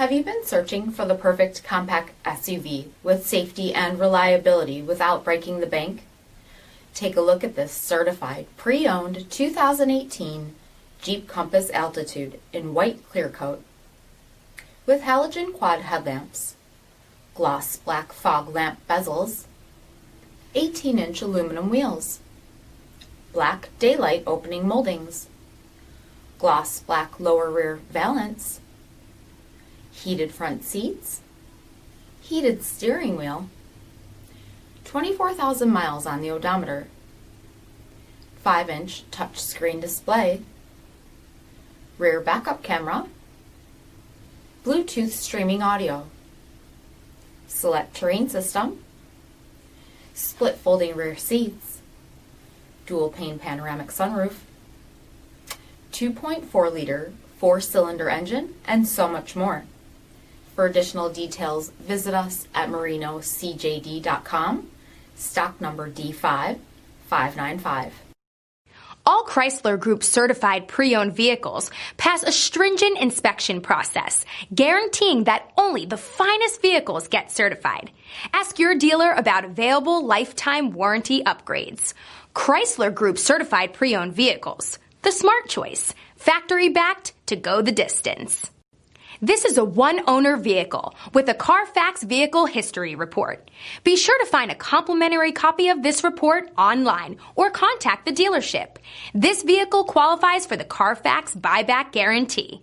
Have you been searching for the perfect compact SUV with safety and reliability without breaking the bank? Take a look at this certified, pre-owned 2018 Jeep Compass Altitude in white clear coat with halogen quad headlamps, gloss black fog lamp bezels, 18-inch aluminum wheels, black daylight opening moldings, gloss black lower rear valance, heated front seats, heated steering wheel, 24,000 miles on the odometer, 5-inch touchscreen display, rear backup camera, Bluetooth streaming audio, select terrain system, split folding rear seats, dual pane panoramic sunroof, 2.4-liter 4-cylinder engine, and so much more. For additional details, visit us at marinocjd.com, stock number D5595. All Chrysler Group certified pre-owned vehicles pass a stringent inspection process, guaranteeing that only the finest vehicles get certified. Ask your dealer about available lifetime warranty upgrades. Chrysler Group certified pre-owned vehicles, the smart choice, factory backed to go the distance. This is a one-owner vehicle with a CARFAX vehicle history report. Be sure to find a complimentary copy of this report online or contact the dealership. This vehicle qualifies for the CARFAX buyback guarantee.